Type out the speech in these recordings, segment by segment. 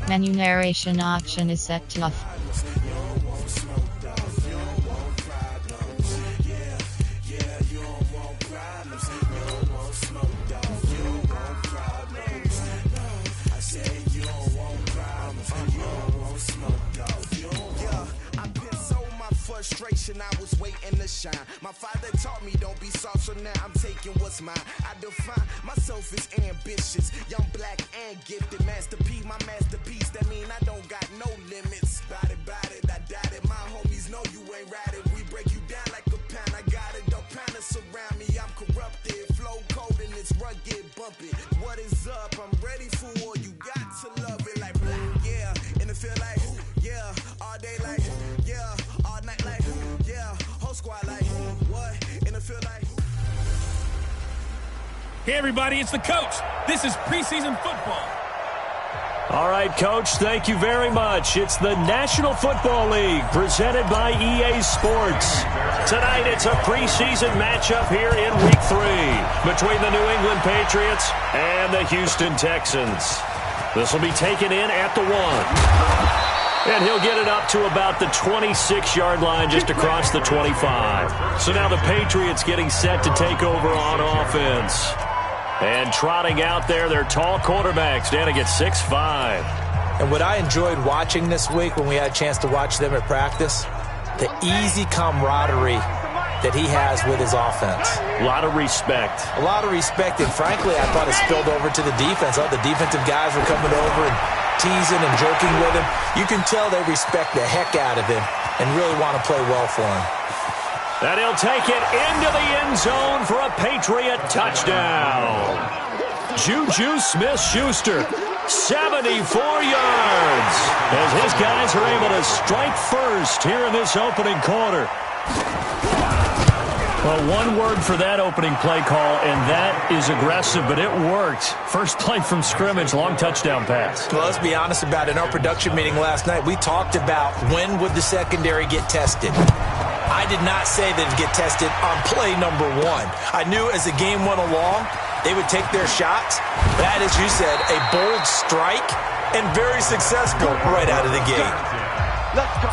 Menu narration option is set to off. Frustration, I was waiting to shine. My father taught me don't be soft, so now I'm taking what's mine. I define myself as ambitious, young, black, and gifted. Master P, my masterpiece. That mean I don't got no limits. Bout it, I doubt it. My homies know you ain't ratted. We break you down like a pound. I got it, don't panic surround me. I'm corrupted, flow cold and it's rugged, bumpy. What is up? I'm ready for war. You got to love it like black, yeah. And it feel like, yeah, all day like, yeah. Night like, yeah, whole squad like, what, and I feel like. Hey everybody, it's the coach. This is preseason football. All right, Coach, thank you very much. It's the National Football League presented by EA Sports. Tonight it's a preseason matchup here in Week 3 between the New England Patriots and the Houston Texans. This will be taken in at the 1. And he'll get it up to about the 26-yard line just across the 25. So now the Patriots getting set to take over on offense. And trotting out there, their tall quarterback standing at 6'5". And what I enjoyed watching this week when we had a chance to watch them at practice, the easy camaraderie that he has with his offense. A lot of respect. A lot of respect, and frankly, I thought it spilled over to the defense. All the defensive guys were coming over and teasing and joking with him. You can tell they respect the heck out of him and really want to play well for him. And he'll take it into the end zone for a Patriot touchdown. Juju Smith-Schuster, 74 yards, as his guys are able to strike first here in this opening quarter. Well, one word for that opening play call, and that is aggressive, but it worked. First play from scrimmage, long touchdown pass. Well, let's be honest about it. In our production meeting last night, we talked about when would the secondary get tested. I did not say they'd get tested on play number 1. I knew as the game went along, they would take their shots. That, as you said, a bold strike and very successful right out of the gate. Let's go.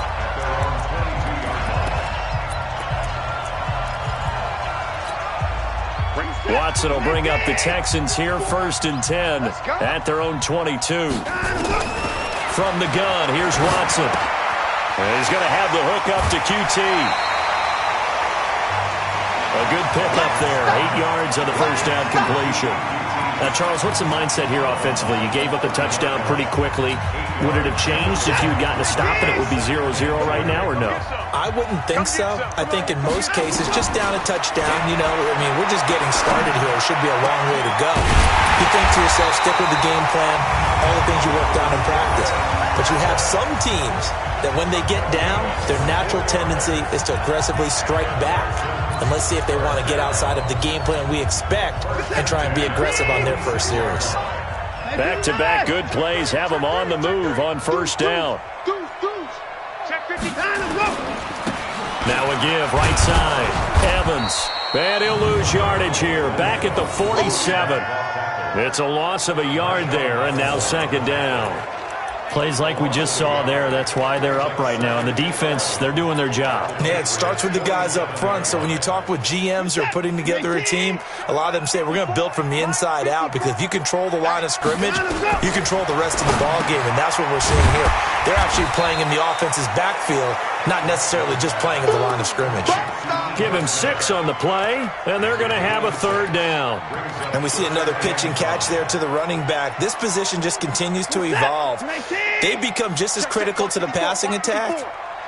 Watson will bring up the Texans here, 1st and 10 at their own 22. From the gun, here's Watson. And he's going to have the hook up to QT. A good pickup there, 8 yards on the first down completion. Now, Charles, what's the mindset here offensively? You gave up the touchdown pretty quickly. Would it have changed if you had gotten a stop and it would be 0-0 right now, or no? I wouldn't think so. I think in most cases, just down a touchdown, you know, I mean, we're just getting started here. It should be a long way to go. You think to yourself, stick with the game plan, all the things you worked out in practice. But you have some teams that when they get down, their natural tendency is to aggressively strike back. And let's see if they want to get outside of the game plan we expect and try and be aggressive on their first series. Back-to-back good plays have them on the move on first down. Now a give, right side. Evans. And he'll lose yardage here. Back at the 47. It's a loss of a yard there, and now 2nd down. Plays like we just saw there, that's why they're up right now. And the defense, they're doing their job. Yeah, it starts with the guys up front. So when you talk with GMs who are putting together a team, a lot of them say we're going to build from the inside out, because if you control the line of scrimmage, you control the rest of the ball game, and that's what we're seeing here. They're actually playing in the offense's backfield, not necessarily just playing at the line of scrimmage. Give him 6 on the play, and they're going to have a 3rd down. And we see another pitch and catch there to the running back. This position just continues to evolve. They become just as critical to the passing attack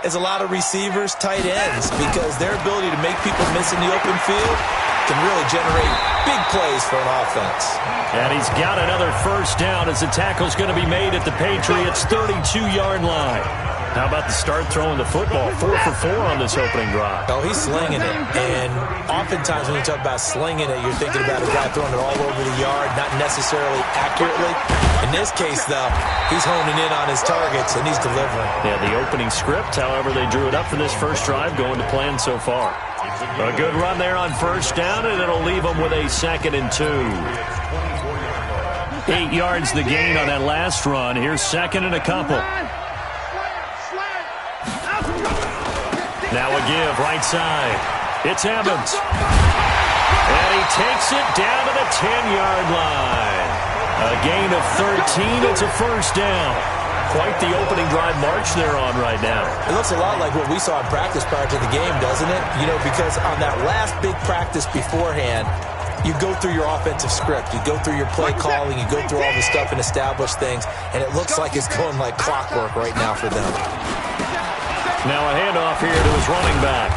as a lot of receivers, tight ends, because their ability to make people miss in the open field can really generate big plays for an offense. And he's got another first down as the tackle's going to be made at the Patriots' 32-yard line. How about the start throwing the football? 4 for 4 on this opening drive. Oh, he's slinging it. And oftentimes when you talk about slinging it, you're thinking about a guy throwing it all over the yard, not necessarily accurately. In this case, though, he's honing in on his targets, and he's delivering. Yeah, the opening script, however they drew it up for this first drive, going to plan so far. A good run there on first down, and it'll leave them with a 2nd and 2. 8 yards the gain on that last run. Here's second and a couple. Now a give, right side. It's Evans. And he takes it down to the 10-yard line. A gain of 13. It's a first down. Quite the opening drive march they're on right now. It looks a lot like what we saw in practice prior to the game, doesn't it? You know, because on that last big practice beforehand, you go through your offensive script. You go through your play calling. You go through all the stuff and establish things. And it looks like it's going like clockwork right now for them. Now a handoff here to his running back.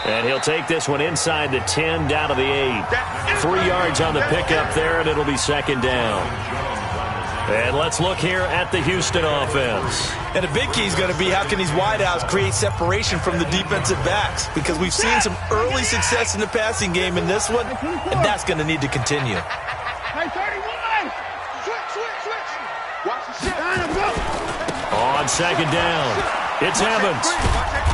And he'll take this one inside the 10, down to the 8. 3 yards on the pickup there, and it'll be second down. And let's look here at the Houston offense. And a big key is going to be how can these wideouts create separation from the defensive backs, because we've seen some early success in the passing game in this one, and that's going to need to continue. On second down, it's Evans.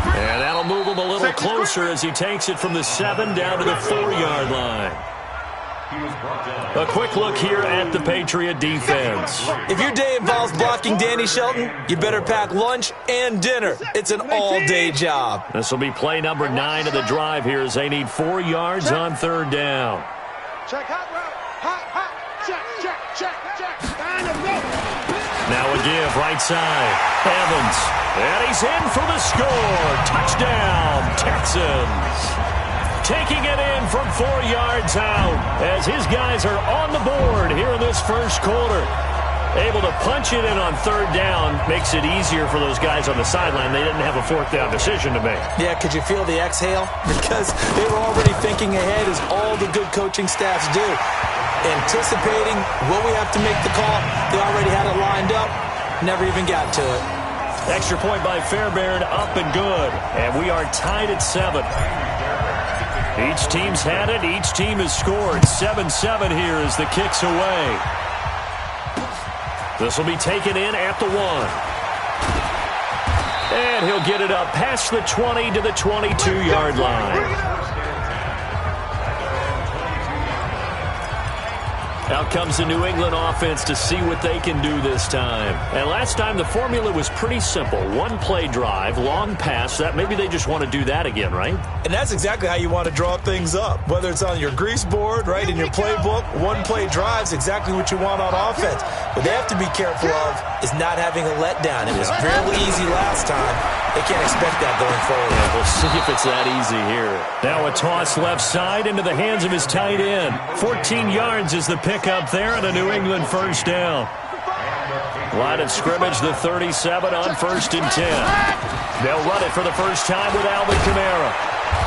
And that'll move him a little closer as he takes it from the 7 down to the 4-yard line. A quick look here at the Patriot defense. If your day involves blocking Danny Shelton, you better pack lunch and dinner. It's an all-day job. This will be play number 9 of the drive here as they need 4 yards on third down. Now a give, right side. Evans. And he's in for the score. Touchdown, Texans. Taking it in from 4 yards out as his guys are on the board here in this first quarter. Able to punch it in on third down makes it easier for those guys on the sideline. They didn't have a fourth down decision to make. Yeah, could you feel the exhale? Because they were already thinking ahead, as all the good coaching staffs do. Anticipating, will we have to make the call? They already had it lined up. Never even got to it. Extra point by Fairbairn, up and good. And we are tied at 7. Each team's had it. Each team has scored. 7-7 here as the kick's away. This will be taken in at the 1. And he'll get it up past the 20 to the 22-yard line. Out comes the New England offense to see what they can do this time. And last time the formula was pretty simple. One play drive, long pass. That maybe they just want to do that again, right? And that's exactly how you want to draw things up. Whether it's on your grease board, right, in your playbook, one play drive's exactly what you want on offense. What they have to be careful of is not having a letdown. It was fairly easy last time. They can't expect that going forward. Yeah, we'll see if it's that easy here. Now a toss left side into the hands of his tight end. 14 yards is the pickup there and a New England first down. Line of scrimmage, the 37 on 1st and 10. They'll run it for the first time with Alvin Kamara.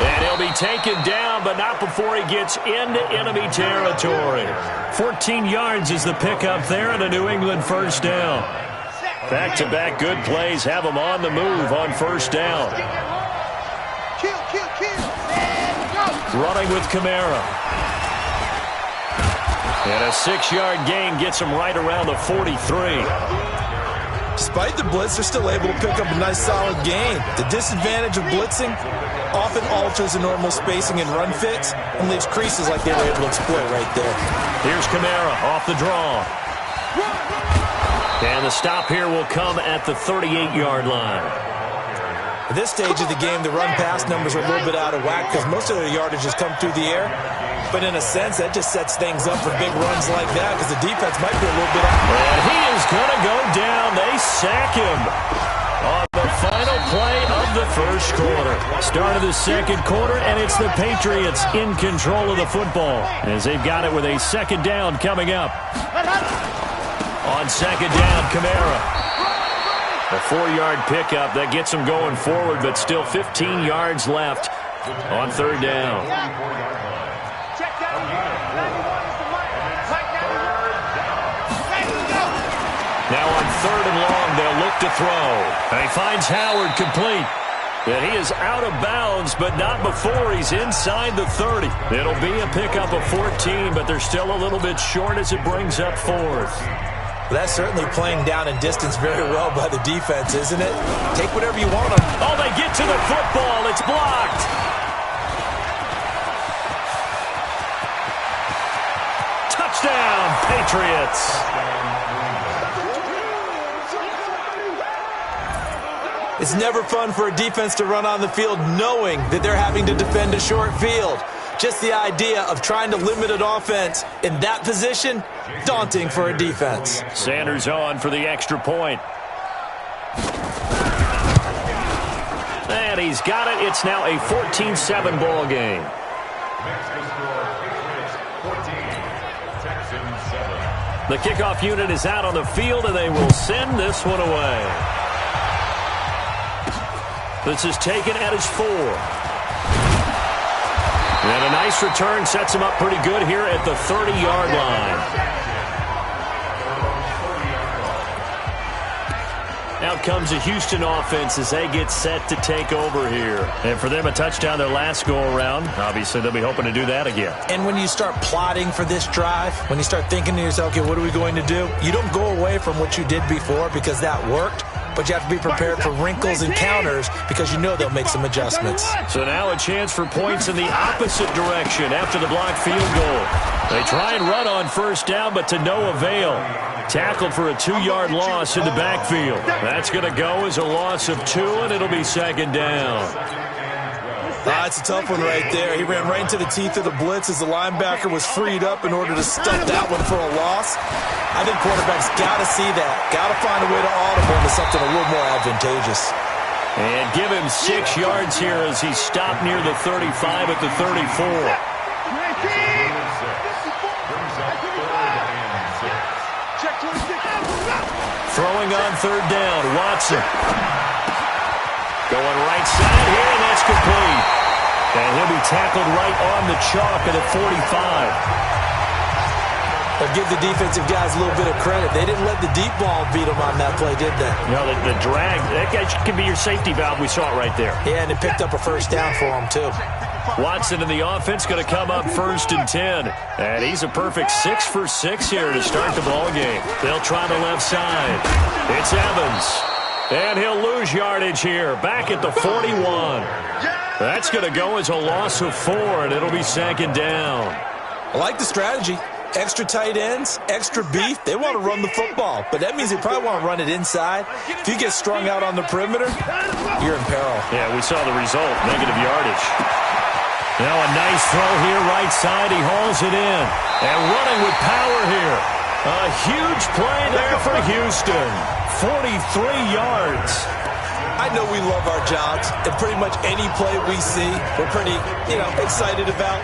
And he'll be taken down, but not before he gets into enemy territory. 14 yards is the pickup there and a New England first down. Back-to-back good plays have them on the move on first down. Running with Kamara. And a 6-yard gain gets him right around the 43. Despite the blitz, they're still able to pick up a nice solid gain. The disadvantage of blitzing often alters the normal spacing and run fits and leaves creases like they were able to exploit right there. Here's Kamara off the draw. And the stop here will come at the 38-yard line. At this stage of the game, the run-pass numbers are a little bit out of whack because most of their yardage has come through the air. But in a sense, that just sets things up for big runs like that because the defense might be a little bit off. And he is going to go down. They sack him on the final play of the first quarter. Start of the second quarter, and it's the Patriots in control of the football as they've got it with a second down coming up. On second down, Kamara. A 4-yard pickup that gets him going forward, but still 15 yards left on third down. Now on third and long, they'll look to throw. And he finds Howard complete. And he is out of bounds, but not before he's inside the 30. It'll be a pickup of 14, but they're still a little bit short as it brings up fourth. Well, that's certainly playing down in distance very well by the defense, isn't it? Take whatever you want them. Oh, they get to the football. It's blocked. Touchdown, Patriots. It's never fun for a defense to run on the field knowing that they're having to defend a short field. Just the idea of trying to limit an offense in that position, daunting for a defense. Sanders on for the extra point. And he's got it. It's now a 14-7 ball game. The kickoff unit is out on the field, and they will send this one away. This is taken at his 4. And a nice return sets him up pretty good here at the 30-yard line. Out comes the Houston offense as they get set to take over here. And for them, a touchdown their last go-around. Obviously, they'll be hoping to do that again. And when you start plotting for this drive, when you start thinking to yourself, okay, what are we going to do? You don't go away from what you did before because that worked. But you have to be prepared for wrinkles and counters because you know they'll make some adjustments. So now a chance for points in the opposite direction after the blocked field goal. They try and run on first down, but to no avail. Tackled for a 2-yard loss in the backfield. That's going to go as a loss of 2, and it'll be second down. It's a tough one right there. He ran right into the teeth of the blitz as the linebacker was freed up in order to stuff that one for a loss. I think quarterbacks got to see that. Got to find a way to audible into something a little more advantageous. And give him 6 yards here as he stopped near the 35 at the 34. Throwing on third down, Watson. Going right side here, and that's complete. And he'll be tackled right on the chalk at the 45. But give the defensive guys a little bit of credit. They didn't let the deep ball beat them on that play, did they? No, the drag, that could be your safety valve. We saw it right there. Yeah, and it picked up a first down for them, too. Watson in the offense going to come up 1st and 10. And he's a perfect 6 for 6 here to start the ball game. They'll try the left side. It's Evans. And he'll lose yardage here. Back at the 41. That's going to go as a loss of 4, and it'll be second down. I like the strategy. Extra tight ends, extra beef. They want to run the football, but that means they probably want to run it inside. If you get strung out on the perimeter, you're in peril. Yeah, we saw the result, negative yardage. Now a nice throw here, right side. He hauls it in. And running with power here. A huge play there for Houston. 43 yards. I know we love our jobs, and pretty much any play we see, we're pretty, excited about.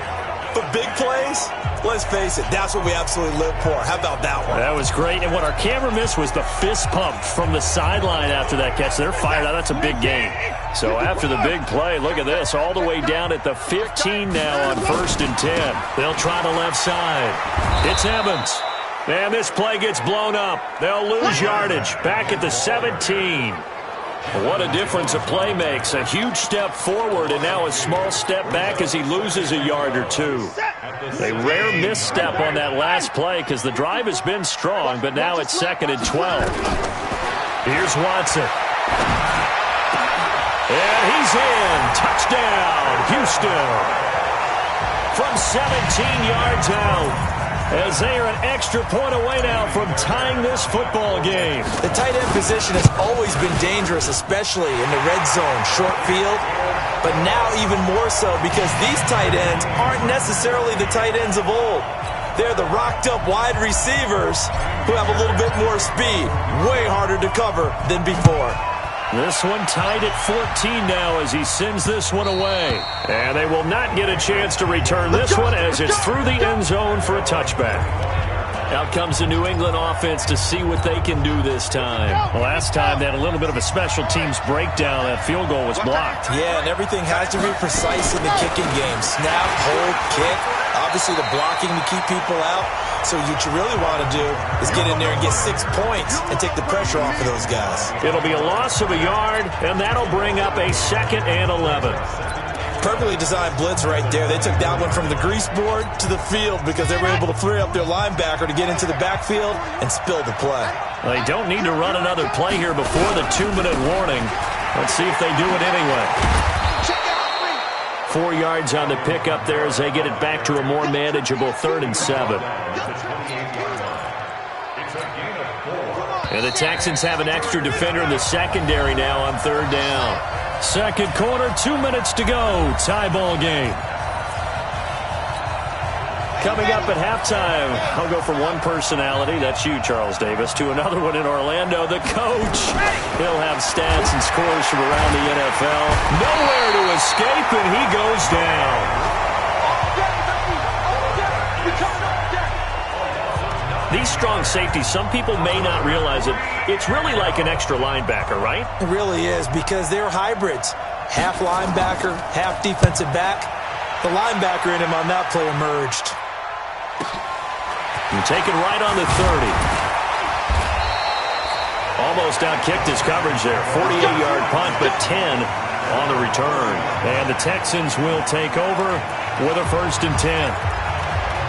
But big plays, let's face it, that's what we absolutely live for. How about that one? That was great. And what our camera missed was the fist pump from the sideline after that catch. They're fired out. That's a big game. So after the big play, look at this. All the way down at the 15 now on 1st and 10. They'll try the left side. It's Evans. And this play gets blown up. They'll lose yardage. Back at the 17. What a difference a play makes. A huge step forward and now a small step back as he loses a yard or 2. A rare misstep on that last play because the drive has been strong, but now it's 2nd and 12. Here's Watson. And he's in. Touchdown, Houston. From 17 yards out. As they are an extra point away now from tying this football game. The tight end position has always been dangerous, especially in the red zone, short field. But now even more so because these tight ends aren't necessarily the tight ends of old. They're the rocked-up wide receivers who have a little bit more speed. Way harder to cover than before. This one tied at 14 now as he sends this one away. And they will not get a chance to return this one as it's through the end zone for a touchback. Out comes the New England offense to see what they can do this time. Last time they had a little bit of a special teams breakdown. That field goal was blocked. Yeah, and everything has to be precise in the kicking game. Snap, hold, kick. Obviously the blocking to keep people out. So what you really want to do is get in there and get 6 points and take the pressure off of those guys. It'll be a loss of a yard, and that'll bring up a 2nd and 11. Perfectly designed blitz right there. They took that one from the grease board to the field because they were able to free up their linebacker to get into the backfield and spill the play. They don't need to run another play here before the 2-minute warning. Let's see if they do it anyway. 4 yards on the pickup there as they get it back to a more manageable 3rd and 7. And the Texans have an extra defender in the secondary now on third down. Second quarter, 2 minutes to go. Tie ball game. Coming up at halftime, I'll go from one personality, that's you, Charles Davis, to another one in Orlando, the coach. He'll have stats and scores from around the NFL. Nowhere to escape, and he goes down. These strong safeties, some people may not realize it. It's really like an extra linebacker, right? It really is, because they're hybrids. Half linebacker, half defensive back. The linebacker in him on that play emerged. And taken right on the 30. Almost outkicked his coverage there. 48-yard punt, but 10 on the return. And the Texans will take over with a 1st and 10.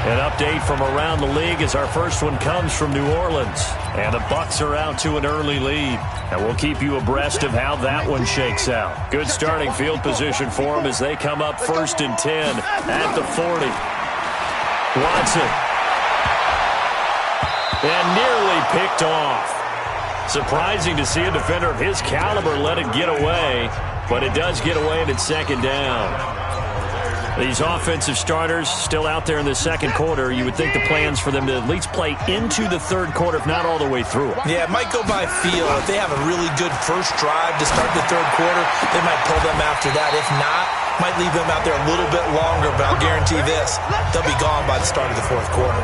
An update from around the league as our first one comes from New Orleans. And the Bucs are out to an early lead. And we'll keep you abreast of how that one shakes out. Good starting field position for them as they come up 1st and 10 at the 40. Watson. And nearly picked off. Surprising to see a defender of his caliber let it get away. But it does get away and it's 2nd down. These offensive starters still out there in the second quarter. You would think the plan's for them to at least play into the third quarter, if not all the way through it. Yeah, it might go by feel. If they have a really good first drive to start the third quarter, they might pull them after that. If not, might leave them out there a little bit longer, but I'll guarantee this, they'll be gone by the start of the fourth quarter.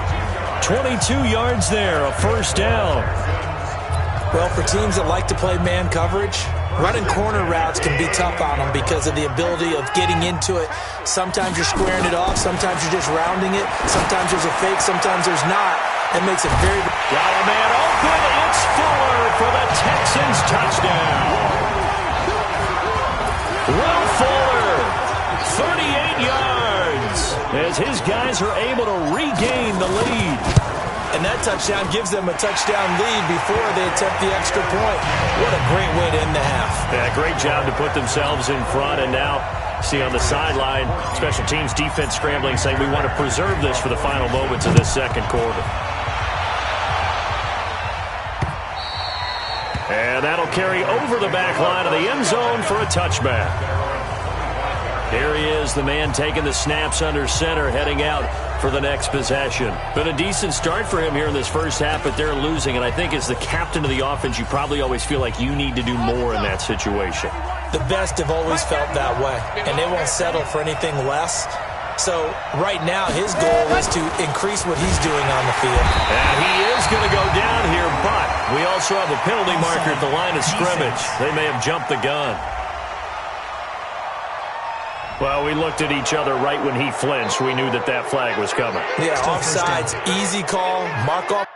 22 yards there, a 1st down. Well, for teams that like to play man coverage, running corner routes can be tough on them because of the ability of getting into it. Sometimes you're squaring it off. Sometimes you're just rounding it. Sometimes there's a fake. Sometimes there's not. It makes it very... Got a man open. It's Fuller for the Texans touchdown. Will Fuller, 38 yards, as his guys are able to regain the lead. And that touchdown gives them a touchdown lead before they attempt the extra point. What a great way to end the half. Yeah, great job to put themselves in front. And now, see on the sideline, special teams defense scrambling, saying we want to preserve this for the final moments of this second quarter. And that'll carry over the back line of the end zone for a touchback. Here he is, the man taking the snaps under center, heading out for the next possession. Been a decent start for him here in this first half, but they're losing. And I think as the captain of the offense, you probably always feel like you need to do more in that situation. The best have always felt that way, and they won't settle for anything less. So right now, his goal is to increase what he's doing on the field. And he is going to go down here, but we also have a penalty marker at the line of scrimmage. They may have jumped the gun. Well, we looked at each other right when he flinched. We knew that that flag was coming. Yeah, offsides, easy call, mark off.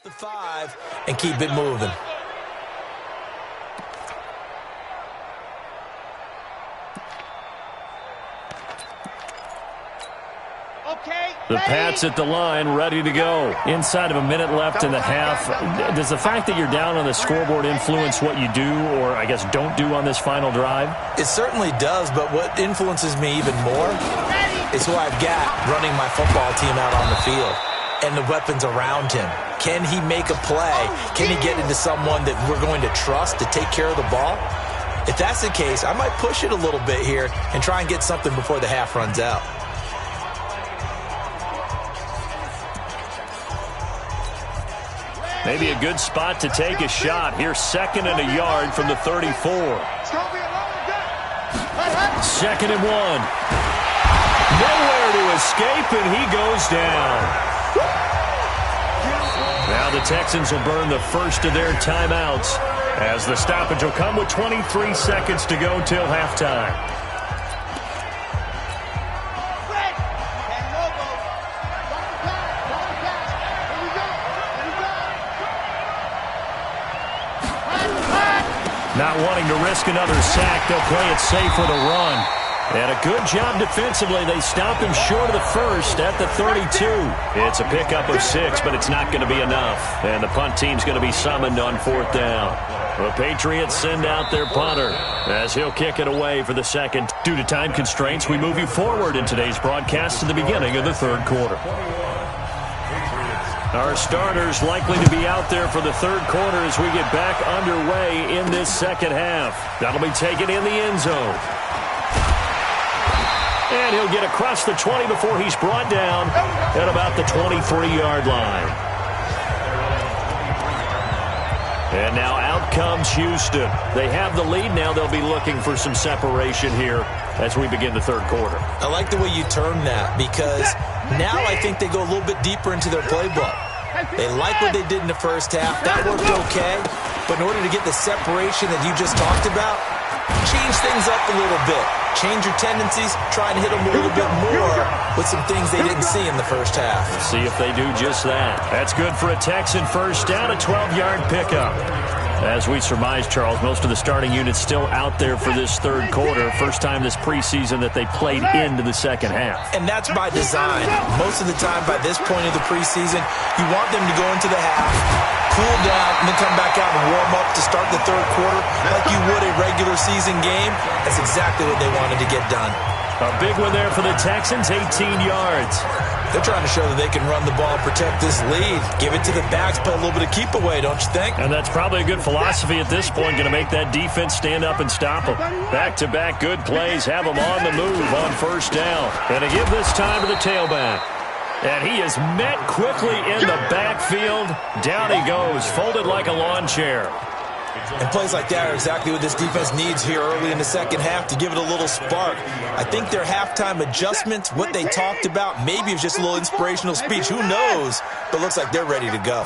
The 5 and keep it moving. The Pats at the line, ready to go. Inside of a minute left in the half. Does the fact that you're down on the scoreboard influence what you do, or I guess don't do on this final drive? It certainly does, but what influences me even more is who I've got running my football team out on the field and the weapons around him. Can he make a play? Can he get into someone that we're going to trust to take care of the ball? If that's the case, I might push it a little bit here and try and get something before the half runs out. Maybe a good spot to take a shot. Here's 2nd and a yard from the 34. 2nd and 1. Nowhere to escape, and he goes down. Now the Texans will burn the first of their timeouts as the stoppage will come with 23 seconds to go till halftime. Not wanting to risk another sack, they'll play it safe with a run. And a good job defensively. They stop him short of the first at the 32. It's a pickup of 6, but it's not going to be enough. And the punt team's going to be summoned on 4th down. The Patriots send out their punter as he'll kick it away for the 2nd. Due to time constraints, we move you forward in today's broadcast to the beginning of the 3rd quarter. Our starters likely to be out there for the 3rd quarter as we get back underway in this 2nd half. That'll be taken in the end zone. And he'll get across the 20 before he's brought down at about the 23-yard line. And now out comes Houston. They have the lead now. They'll be looking for some separation here as we begin the 3rd quarter. I like the way you term that because now I think they go a little bit deeper into their playbook. They like what they did in the first half. That worked okay. But in order to get the separation that you just talked about, change things up a little bit. Change your tendencies. Try and hit them a little bit more with some things they didn't see in the first half. We'll see if they do just that. That's good for a Texan first down, a 12-yard pickup. As we surmise, Charles, most of the starting units still out there for this 3rd quarter. First time this preseason that they played into the 2nd half. And that's by design. Most of the time by this point of the preseason, you want them to go into the half, cool down, and then come back out and warm up to start the 3rd quarter like you would a regular season game. That's exactly what they wanted to get done. A big one there for the Texans, 18 yards. They're trying to show that they can run the ball and protect this lead. Give it to the backs, play a little bit of keep away, don't you think? And that's probably a good philosophy at this point, going to make that defense stand up and stop them. Back-to-back good plays, have them on the move on 1st down. And to give this time to the tailback. And he is met quickly in the backfield. Down he goes, folded like a lawn chair. And plays like that are exactly what this defense needs here early in the 2nd half to give it a little spark. I think their halftime adjustments, what they talked about, maybe it's just a little inspirational speech. Who knows? But looks like they're ready to go.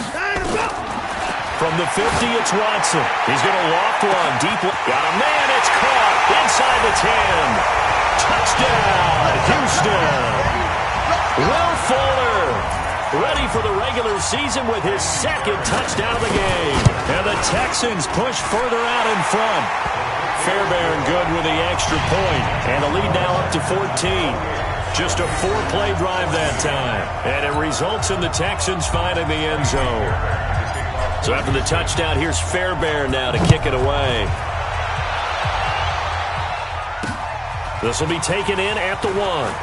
From the 50, it's Watson. He's going to loft one deep. Got a man. It's caught inside the 10. Touchdown, Houston. Will Fuller, ready for the regular season with his 2nd touchdown of the game. And the Texans push further out in front. Fairbairn good with the extra point. And the lead now up to 14. Just a 4-play drive that time. And it results in the Texans finding the end zone. So after the touchdown, here's Fairbairn now to kick it away. This will be taken in at the 1.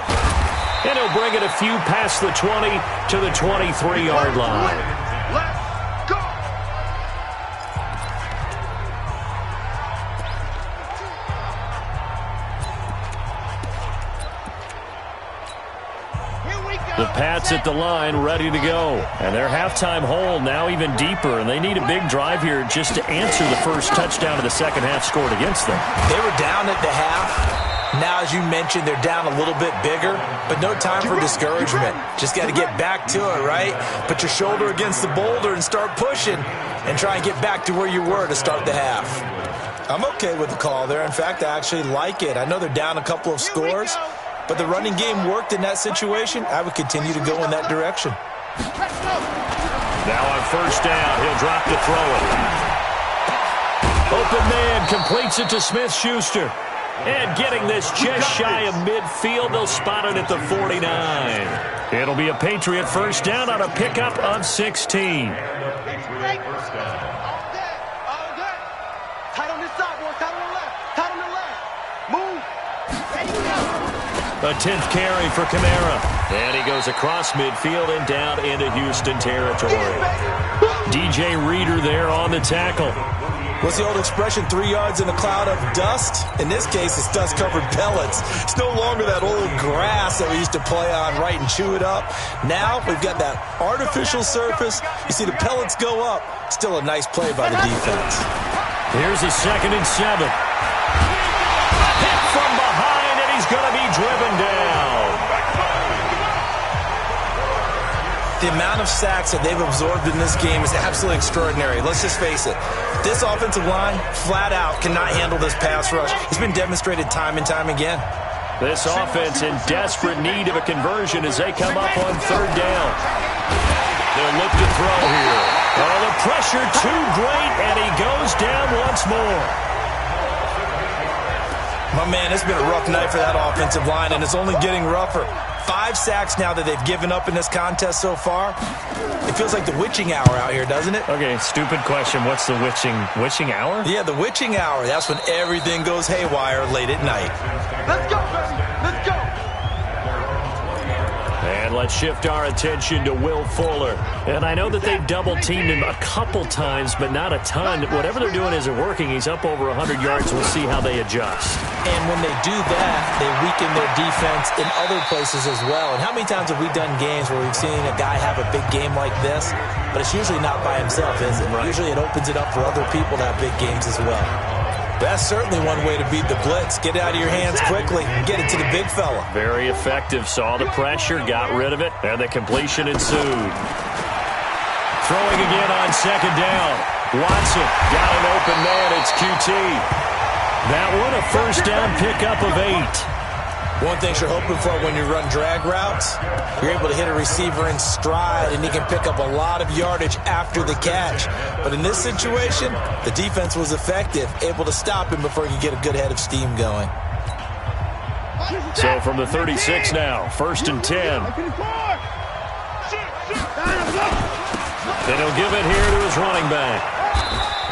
And he'll bring it a few past the 20 to the 23-yard line. Let's go. The Pats at the line, ready to go. And their halftime hole now even deeper, and they need a big drive here just to answer the first touchdown of the 2nd half scored against them. They were down at the half. Now, as you mentioned, they're down a little bit bigger, but no time for discouragement. Just got to get back to it, right? Put your shoulder against the boulder and start pushing and try and get back to where you were to start the half. I'm okay with the call there. In fact, I actually like it. I know they're down a couple of scores, but the running game worked in that situation. I would continue to go in that direction. Now on first down, he'll drop to throw it. Open man completes it to Smith-Schuster. And getting this just shy of midfield, they'll spot it at the 49. It'll be a Patriot first down on a pickup of 16. A 10th carry for Kamara. And he goes across midfield and down into Houston territory. DJ Reader there on the tackle. What's the old expression, 3 yards in a cloud of dust? In this case, it's dust-covered pellets. It's no longer that old grass that we used to play on, right, and chew it up. Now we've got that artificial surface. You see the pellets go up. Still a nice play by the defense. Here's a 2nd and 7. Hit from behind, and he's going to be driven down. The amount of sacks that they've absorbed in this game is absolutely extraordinary. Let's just face it. This offensive line, flat out, cannot handle this pass rush. It's been demonstrated time and time again. This offense in desperate need of a conversion as they come up on 3rd down. They'll look to throw here. Oh, the pressure too great, and he goes down once more. My man, it's been a rough night for that offensive line, and it's only getting rougher. 5 sacks now that they've given up in this contest so far. It feels like the witching hour out here, doesn't it? Okay, stupid question. What's the witching hour? Yeah, the witching hour. That's when everything goes haywire late at night. Let's go, baby. Let's go. And let's shift our attention to Will Fuller. And I know that they've double-teamed him a couple times, but not a ton. Whatever they're doing isn't working. He's up over 100 yards. We'll see how they adjust. And when they do that, they weaken their defense in other places as well. And how many times have we done games where we've seen a guy have a big game like this, but it's usually not by himself, is it? Right. Usually it opens it up for other people to have big games as well. That's certainly one way to beat the blitz. Get it out of your hands quickly and get it to the big fella. Very effective. Saw the pressure, got rid of it, and the completion ensued. Throwing again on 2nd down. Watson got an open man. It's QT. That one a first down pickup of 8. One thing you're hoping for when you run drag routes, you're able to hit a receiver in stride, and he can pick up a lot of yardage after the catch. But in this situation, the defense was effective, able to stop him before he could get a good head of steam going. So from the 36 now, 1st and 10. Then he'll give it here to his running back.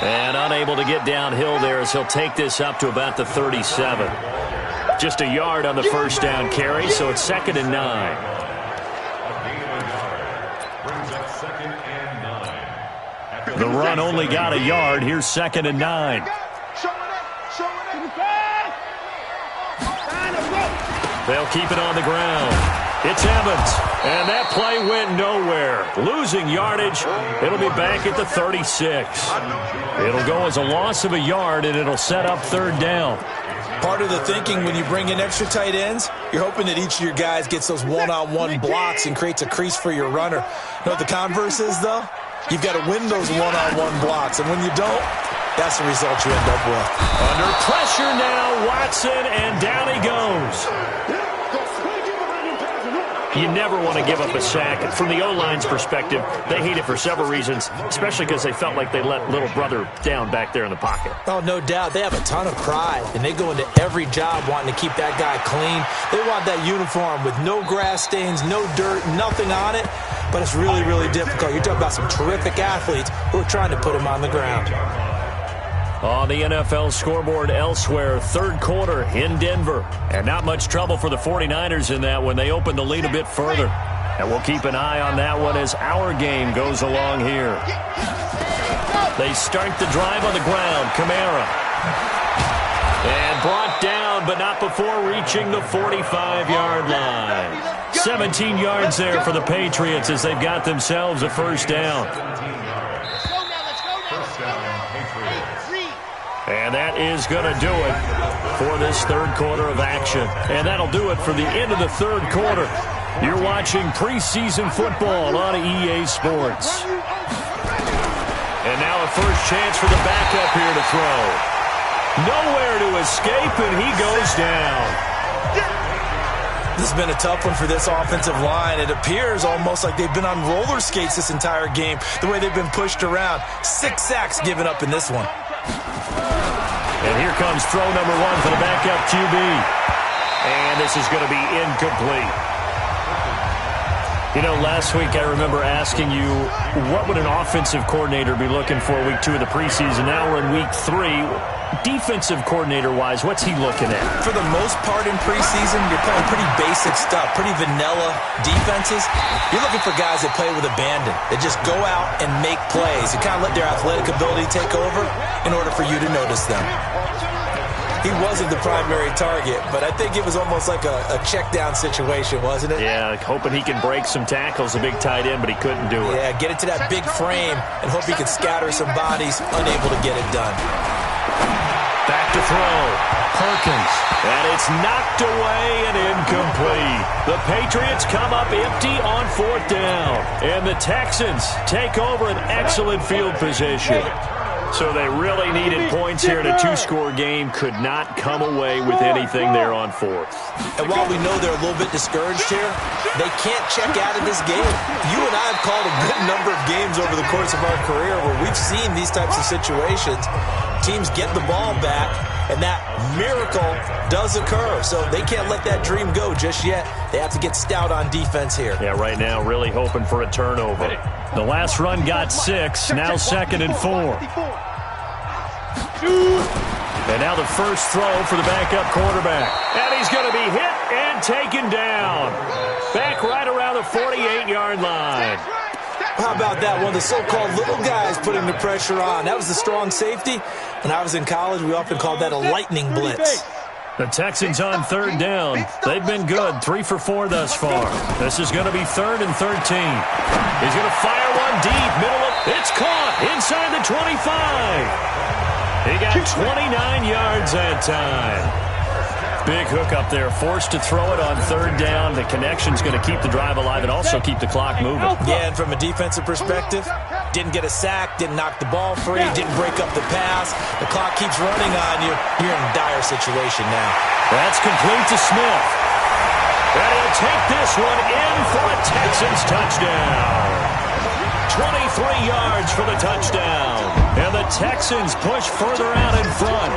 And unable to get downhill there as he'll take this up to about the 37. Just a yard on the first down carry, so it's 2nd and 9. The run only got a yard. Here's 2nd and 9. They'll keep it on the ground. It's Evans, and that play went nowhere. Losing yardage. It'll be back at the 36. It'll go as a loss of a yard, and it'll set up 3rd down. Part of the thinking when you bring in extra tight ends, you're hoping that each of your guys gets those one-on-one blocks and creates a crease for your runner. You know what the converse is, though? You've got to win those one-on-one blocks, and when you don't, that's the result you end up with. Under pressure now, Watson, and down he goes. You never want to give up a sack. From the O-line's perspective, they hate it for several reasons, especially because they felt like they let little brother down back there in the pocket. Oh, no doubt. They have a ton of pride, and they go into every job wanting to keep that guy clean. They want that uniform with no grass stains, no dirt, nothing on it, but it's really, really difficult. You're talking about some terrific athletes who are trying to put him on the ground. On the NFL scoreboard elsewhere, 3rd quarter in Denver. And not much trouble for the 49ers in that when they open the lead a bit further. And we'll keep an eye on that one as our game goes along here. They start the drive on the ground. Kamara. And brought down, but not before reaching the 45-yard line. 17 yards there for the Patriots as they've got themselves a first down. And that is going to do it for this 3rd quarter of action. And that'll do it for the end of the 3rd quarter. You're watching preseason football on EA Sports. And now a first chance for the backup here to throw. Nowhere to escape, and he goes down. This has been a tough one for this offensive line. It appears almost like they've been on roller skates this entire game, the way they've been pushed around. 6 sacks given up in this one. And here comes throw number 1 for the backup QB. And this is going to be incomplete. You know, last week I remember asking you, what would an offensive coordinator be looking for week 2 of the preseason? Now we're in week 3. Defensive coordinator-wise, what's he looking at? For the most part in preseason, you're playing pretty basic stuff, pretty vanilla defenses. You're looking for guys that play with abandon, that just go out and make plays. You kind of let their athletic ability take over in order for you to notice them. He wasn't the primary target, but I think it was almost like a check-down situation, wasn't it? Yeah, hoping he can break some tackles, a big tight end, but he couldn't do it. Yeah, get it to that big frame and hope he could scatter some bodies, unable to get it done. Back to throw. Perkins. And it's knocked away and incomplete. The Patriots come up empty on 4th down. And the Texans take over an excellent field position. So they really needed points here in a 2-score game. Could not come away with anything there on 4th. And while we know they're a little bit discouraged here, they can't check out of this game. You and I have called a good number of games over the course of our career where we've seen these types of situations. Teams get the ball back, and that miracle does occur. So they can't let that dream go just yet. They have to get stout on defense here. Yeah, right now really hoping for a turnover. The last run got 6, now 2nd and 4. And now the first throw for the backup quarterback. And he's going to be hit and taken down. Back right around the 48-yard line. How about that? One of the so-called little guys putting the pressure on. That was the strong safety. When I was in college, we often called that a lightning blitz. The Texans on 3rd down. They've been good, 3 for 4 thus far. This is going to be 3rd and 13. He's going to fire one deep, middle of, it's caught inside the 25. He got 29 yards that time. Big hook up there, forced to throw it on 3rd down. The connection's going to keep the drive alive and also keep the clock moving. Yeah, and from a defensive perspective, didn't get a sack, didn't knock the ball free, didn't break up the pass. The clock keeps running on you. You're in a dire situation now. That's complete to Smith. And he'll take this one in for a Texans touchdown. 23 yards for the touchdown. And the Texans push further out in front.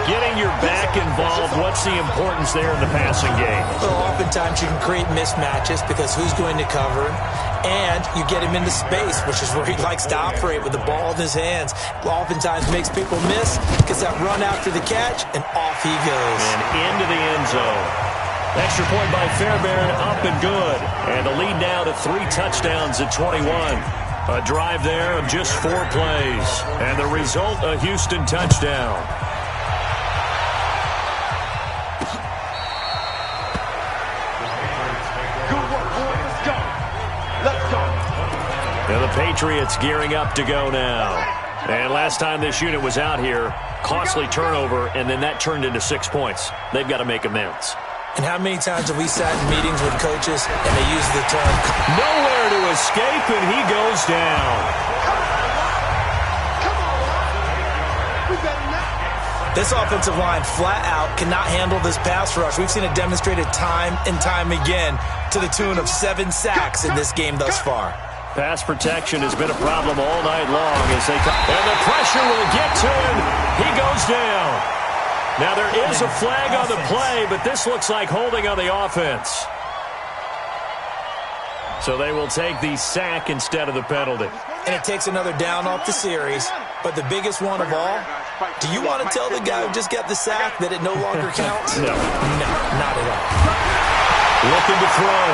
Getting your back involved, what's the importance there in the passing game? Well, oftentimes you can create mismatches because who's going to cover him? And you get him into space, which is where he likes to operate with the ball in his hands. Oftentimes makes people miss, gets that run after the catch, and off he goes. And into the end zone. Extra point by Fairbairn, up and good. And the lead now to 3 touchdowns at 21. A drive there of just 4 plays. And the result, a Houston touchdown. And the Patriots gearing up to go now. And last time this unit was out here, costly turnover, and then that turned into 6 points. They've got to make amends. And how many times have we sat in meetings with coaches and they use the term nowhere to escape, and he goes down. This offensive line flat out cannot handle this pass rush. We've seen it demonstrated time and time again to the tune of 7 sacks in this game thus far. Pass protection has been a problem all night long as they come. And the pressure will get to him. He goes down. Now there is a flag on the play, but this looks like holding on the offense. So they will take the sack instead of the penalty. And it takes another down off the series. But the biggest one of all, do you want to tell the guy who just got the sack that it no longer counts? No. No, not at all. Looking to throw.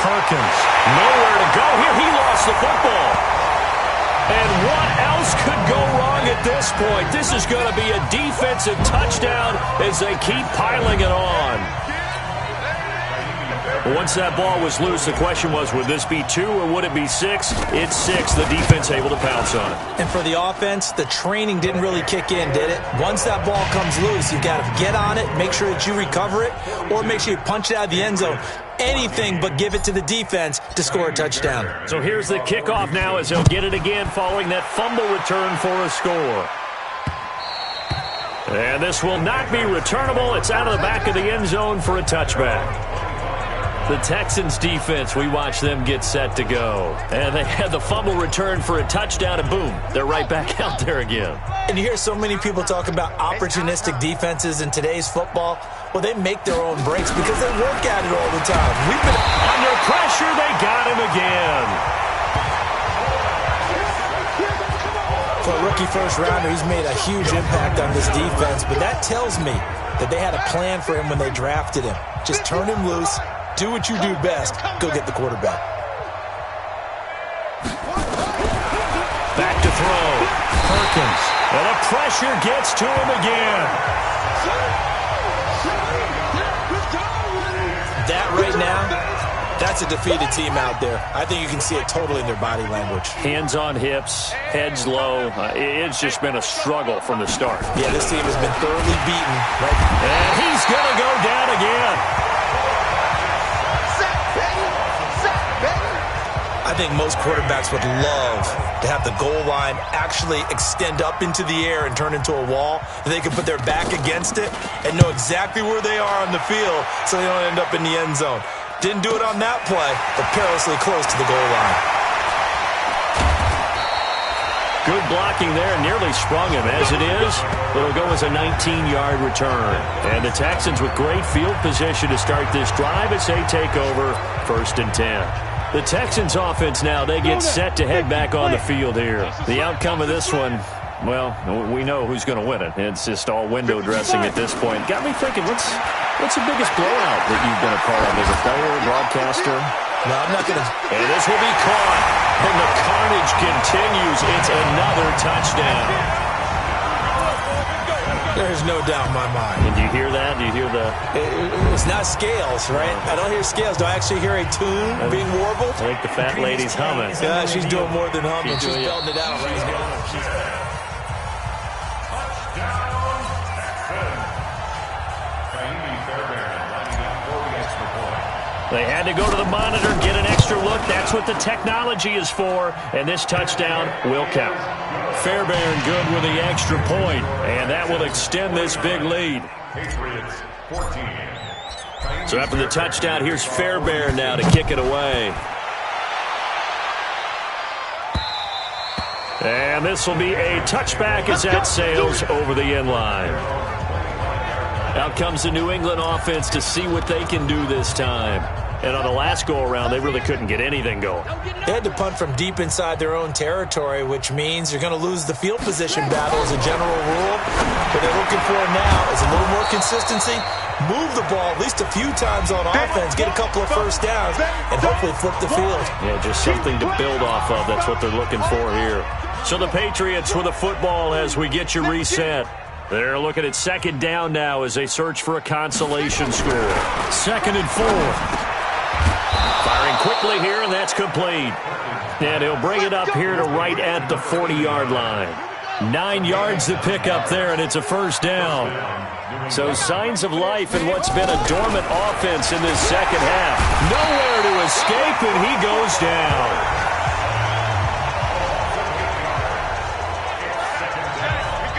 Perkins. Nowhere to go here. He lost the football. And what else could go wrong at this point? This is going to be a defensive touchdown as they keep piling it on. Once that ball was loose, the question was, would this be 2 or would it be 6? It's 6. The defense able to pounce on it. And for the offense, the training didn't really kick in, did it? Once that ball comes loose, you've got to get on it, make sure that you recover it, or make sure you punch it out of the end zone. Anything but give it to the defense to score a touchdown. So here's the kickoff now as they'll get it again following that fumble return for a score. And this will not be returnable. It's out of the back of the end zone for a touchback. The Texans defense, we watch them get set to go. And they had the fumble return for a touchdown, and boom, they're right back out there again. And you hear so many people talk about opportunistic defenses in today's football. Well, they make their own breaks because they work at it all the time. We've been under pressure. They got him again. For a rookie first-rounder, he's made a huge impact on this defense, but that tells me that they had a plan for him when they drafted him. Just turn him loose. Do what you do best. Go get the quarterback. Back to throw. Perkins. And the pressure gets to him again. That right now, that's a defeated team out there. I think you can see it totally in their body language. Hands on hips, heads low. It's just been a struggle from the start. Yeah, this team has been thoroughly beaten. Right? And he's going to go down again. I think most quarterbacks would love to have the goal line actually extend up into the air and turn into a wall. They can put their back against it and know exactly where they are on the field so they don't end up in the end zone. Didn't do it on that play, but perilously close to the goal line. Good blocking there, nearly sprung him. As it is, it'll go as a 19-yard return. And the Texans with great field position to start this drive as they take over 1st and 10. The Texans offense now, they get set to head back on the field here. The outcome of this one, well, we know who's going to win it. It's just all window dressing at this point. Got me thinking, what's the biggest blowout that you've been a part of as a player, broadcaster? No, I'm not going to. And this will be caught. And the carnage continues. It's another touchdown. There's no doubt in my mind. And do you hear that? Do you hear the... It's not scales, right? I don't hear scales. Do I actually hear a tune being warbled? I think the fat lady's humming. Yeah, she's doing more than humming. She's belting it out right now. They had to go to the monitor and get an extra look. That's what the technology is for. And this touchdown will count. Fairbairn good with the extra point, and that will extend this big lead. So after the touchdown, here's Fairbairn now to kick it away. And this will be a touchback as that sails over the end line. Out comes the New England offense to see what they can do this time. And on the last go-around, they really couldn't get anything going. They had to punt from deep inside their own territory, which means you're going to lose the field position battle as a general rule. What they're looking for now is a little more consistency, move the ball at least a few times on offense, get a couple of first downs, and hopefully flip the field. Yeah, just something to build off of. That's what they're looking for here. So the Patriots with the football as we get you reset. They're looking at 2nd down now as they search for a consolation score. 2nd and 4. Firing quickly here, and that's complete. And he'll bring it up here to right at the 40-yard line. 9 yards to pick up there, and it's a 1st down. So signs of life in what's been a dormant offense in this second half. Nowhere to escape, and he goes down.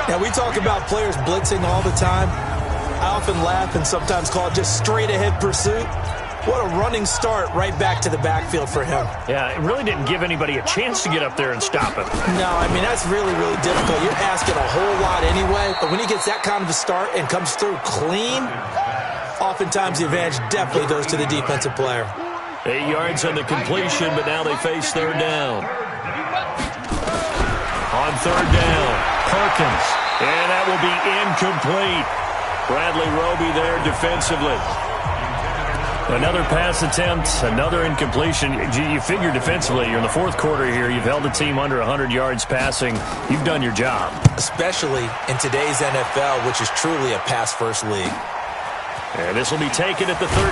Now, we talk about players blitzing all the time. I often laugh and sometimes call it just straight-ahead pursuit. What a running start right back to the backfield for him. Yeah, it really didn't give anybody a chance to get up there and stop him. No, I mean, that's really, really difficult. You're asking a whole lot anyway, but when he gets that kind of a start and comes through clean, oftentimes the advantage definitely goes to the defensive player. 8 yards on the completion, but now they face 3rd down. On 3rd down, Perkins, and that will be incomplete. Bradley Roby there defensively. Another pass attempt, another incompletion. You figure defensively, you're in the 4th quarter here. You've held the team under 100 yards passing. You've done your job. Especially in today's NFL, which is truly a pass-first league. And this will be taken at the 13.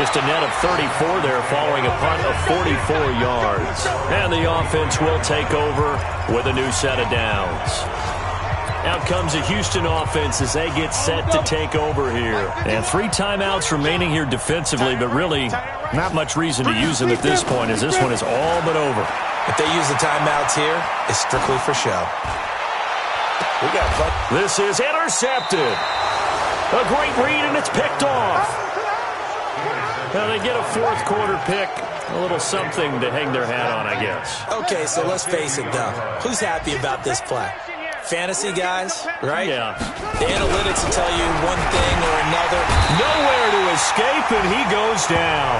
Just a net of 34 there following a punt of 44 yards. And the offense will take over with a new set of downs. Out comes the Houston offense as they get set to take over here. And 3 timeouts remaining here defensively, but really not much reason to use them at this point as this one is all but over. If they use the timeouts here, it's strictly for show. This is intercepted. A great read, and it's picked off. Well, they get a fourth quarter pick. A little something to hang their hat on, I guess. Okay, so let's face it, though. Who's happy about this play? Fantasy guys, right? Yeah. The analytics will tell you one thing or another. Nowhere to escape, and he goes down.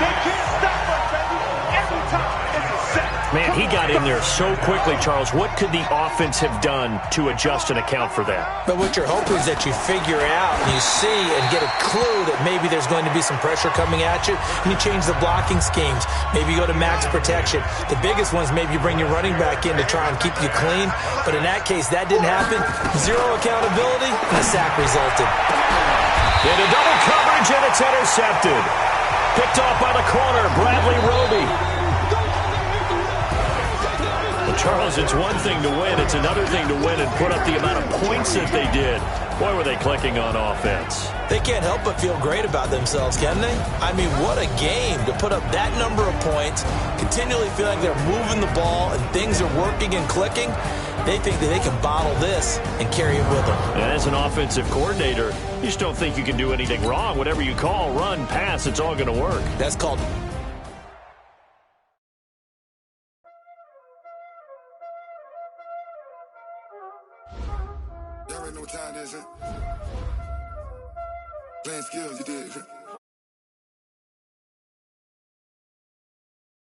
They can't stop us, baby. Every time it's a set. Man, he got in there so quickly, Charles. What could the offense have done to adjust and account for that? But what you're hoping is that you figure out and you see and get a clue that maybe there's going to be some pressure coming at you, and you change the blocking schemes. Maybe you go to max protection. The biggest ones, maybe you bring your running back in to try and keep you clean. But in that case, that didn't happen. Zero accountability, and a sack resulted. Into double coverage, and it's intercepted. Picked off by the corner, Bradley Roby. Well, Charles, it's one thing to win. It's another thing to win and put up the amount of points that they did. Boy, were they clicking on offense. They can't help but feel great about themselves, can they? I mean, what a game to put up that number of points, continually feel like they're moving the ball and things are working and clicking. They think that they can bottle this and carry it with them. And as an offensive coordinator, you just don't think you can do anything wrong. Whatever you call, run, pass, it's all going to work. That's called... Y'all already know what time it is, huh? Playing skills, you did.